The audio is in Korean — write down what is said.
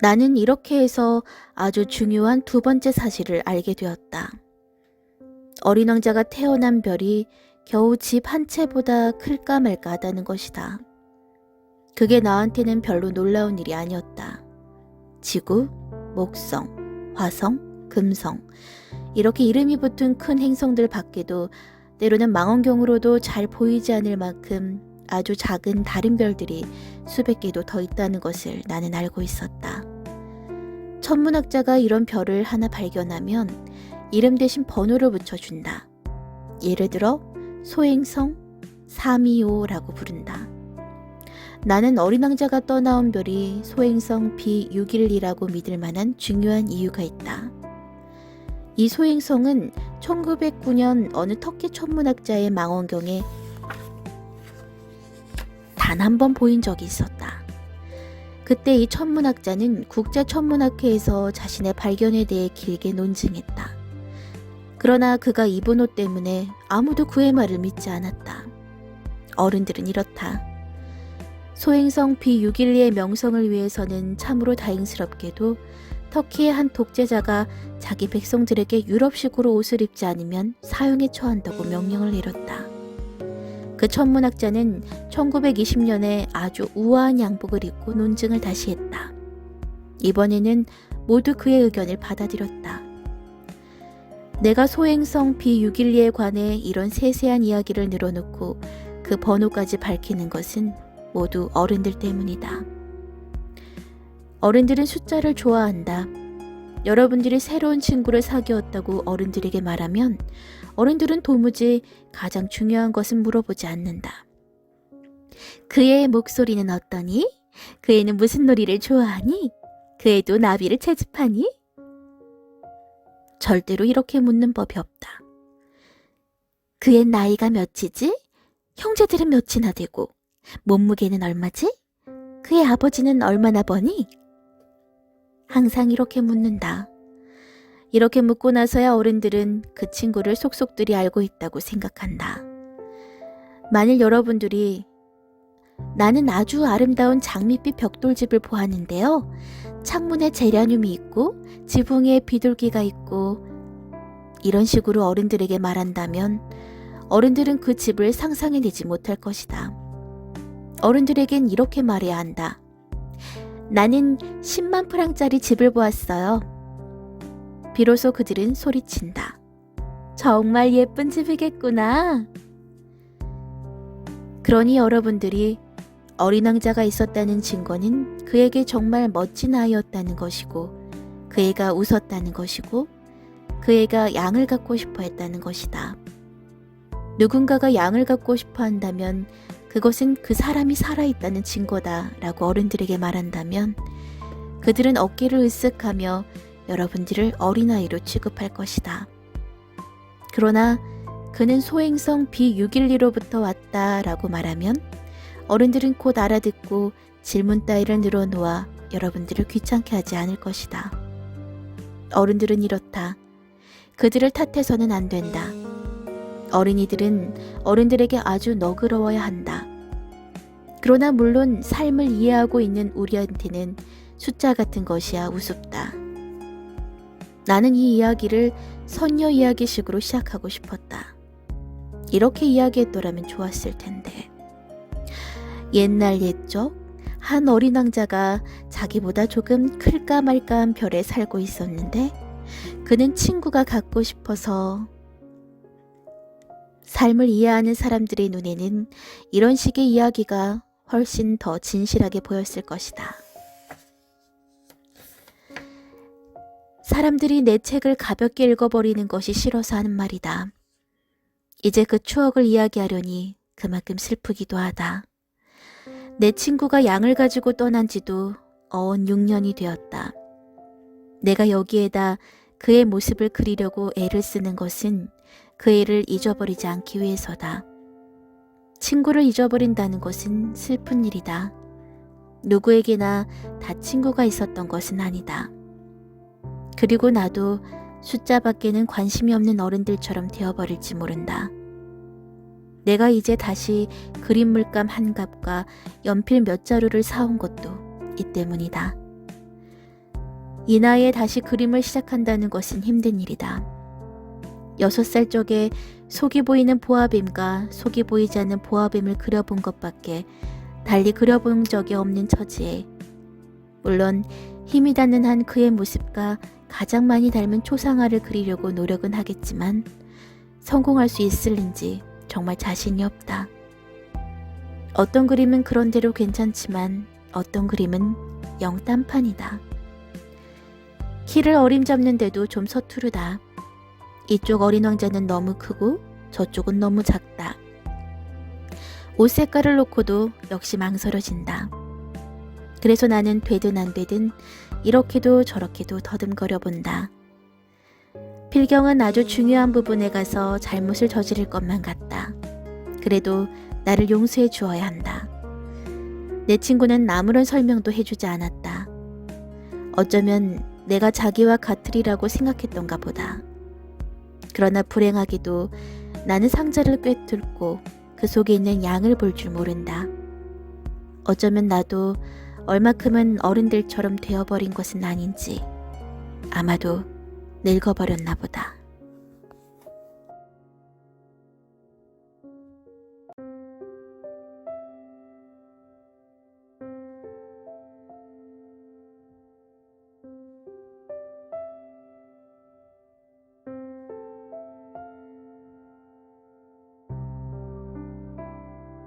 나는 이렇게 해서 아주 중요한 두 번째 사실을 알게 되었다. 어린 왕자가 태어난 별이 겨우 집 한 채보다 클까 말까 하다는 것이다. 그게 나한테는 별로 놀라운 일이 아니었다. 지구, 목성, 화성, 금성 이렇게 이름이 붙은 큰 행성들 밖에도 때로는 망원경으로도 잘 보이지 않을 만큼 아주 작은 다른 별들이 수백 개도 더 있다는 것을 나는 알고 있었다. 천문학자가 이런 별을 하나 발견하면 이름 대신 번호를 붙여준다. 예를 들어 소행성 325라고 부른다. 나는 어린 왕자가 떠나온 별이 소행성 B612라고 믿을 만한 중요한 이유가 있다. 이 소행성은 1909년 어느 터키 천문학자의 망원경에 단 한 번 보인 적이 있었다. 그때 이 천문학자는 국제천문학회에서 자신의 발견에 대해 길게 논증했다. 그러나 그가 입은 옷 때문에 아무도 그의 말을 믿지 않았다. 어른들은 이렇다. 소행성 B612의 명성을 위해서는 참으로 다행스럽게도 터키의 한 독재자가 자기 백성들에게 유럽식으로 옷을 입지 않으면 사형에 처한다고 명령을 내렸다. 그 천문학자는 1920년에 아주 우아한 양복을 입고 논증을 다시 했다. 이번에는 모두 그의 의견을 받아들였다. 내가 소행성 B612에 관해 이런 세세한 이야기를 늘어놓고 그 번호까지 밝히는 것은 모두 어른들 때문이다. 어른들은 숫자를 좋아한다. 여러분들이 새로운 친구를 사귀었다고 어른들에게 말하면 어른들은 도무지 가장 중요한 것은 물어보지 않는다. 그 애의 목소리는 어떠니? 그 애는 무슨 놀이를 좋아하니? 그 애도 나비를 채집하니? 절대로 이렇게 묻는 법이 없다. 그 애 나이가 몇이지? 형제들은 몇이나 되고? 몸무게는 얼마지? 그의 아버지는 얼마나 버니? 항상 이렇게 묻는다. 이렇게 묻고 나서야 어른들은 그 친구를 속속들이 알고 있다고 생각한다. 만일 여러분들이 나는 아주 아름다운 장밋빛 벽돌집을 보았는데요. 창문에 제라늄이 있고 지붕 위에 비둘기가 있고 이런 식으로 어른들에게 말한다면 어른들은 그 집을 상상해내지 못할 것이다. 어른들에겐 이렇게 말해야 한다. 나는 10만 프랑짜리 집을 보았어요. 비로소 그들은 소리친다. 정말 예쁜 집이겠구나. 그러니 여러분들이 어린 왕자가 있었다는 증거는 그에게 정말 멋진 아이였다는 것이고 그 애가 웃었다는 것이고 그 애가 양을 갖고 싶어 했다는 것이다. 누군가가 양을 갖고 싶어 한다면 그것은 그 사람이 살아있다는 증거다 라고 어른들에게 말한다면 그들은 어깨를 으쓱하며 여러분들을 어린아이로 취급할 것이다. 그러나 그는 소행성 B612로부터 왔다 라고 말하면 어른들은 곧 알아듣고 질문 따위를 늘어놓아 여러분들을 귀찮게 하지 않을 것이다. 어른들은 이렇다. 그들을 탓해서는 안 된다. 어린이들은 어른들에게 아주 너그러워야 한다. 그러나 물론 삶을 이해하고 있는 우리한테는 숫자 같은 것이야 우습다. 나는 이 이야기를 선녀 이야기식으로 시작하고 싶었다. 이렇게 이야기했더라면 좋았을 텐데. 옛날 옛적 한 어린 왕자가 자기보다 조금 클까 말까한 별에 살고 있었는데 그는 친구가 갖고 싶어서 삶을 이해하는 사람들의 눈에는 이런 식의 이야기가 훨씬 더 진실하게 보였을 것이다. 사람들이 내 책을 가볍게 읽어버리는 것이 싫어서 하는 말이다. 이제 그 추억을 이야기하려니 그만큼 슬프기도 하다. 내 친구가 양을 가지고 떠난 지도 어언 6년이 되었다. 내가 여기에다 그의 모습을 그리려고 애를 쓰는 것은 그 애를 잊어버리지 않기 위해서다. 친구를 잊어버린다는 것은 슬픈 일이다. 누구에게나 다 친구가 있었던 것은 아니다. 그리고 나도 숫자밖에는 관심이 없는 어른들처럼 되어버릴지 모른다. 내가 이제 다시 그림 물감 한 갑과 연필 몇 자루를 사온 것도 이 때문이다. 이 나이에 다시 그림을 시작한다는 것은 힘든 일이다. 6살 적에 속이 보이는 보아뱀과 속이 보이지 않는 보아뱀을 그려본 것밖에 달리 그려본 적이 없는 처지에, 물론 힘이 닿는 한 그의 모습과 가장 많이 닮은 초상화를 그리려고 노력은 하겠지만 성공할 수 있을는지 정말 자신이 없다. 어떤 그림은 그런대로 괜찮지만 어떤 그림은 영 딴판이다. 키를 어림잡는데도 좀 서투르다. 이쪽 어린 왕자는 너무 크고 저쪽은 너무 작다. 옷 색깔을 놓고도 역시 망설여진다. 그래서 나는 되든 안 되든 이렇게도 저렇게도 더듬거려 본다. 필경은 아주 중요한 부분에 가서 잘못을 저지를 것만 같다. 그래도 나를 용서해 주어야 한다. 내 친구는 아무런 설명도 해주지 않았다. 어쩌면 내가 자기와 같으리라고 생각했던가 보다. 그러나 불행하게도 나는 상자를 꿰뚫고 그 속에 있는 양을 볼 줄 모른다. 어쩌면 나도 얼마큼은 어른들처럼 되어버린 것은 아닌지, 아마도 늙어버렸나 보다.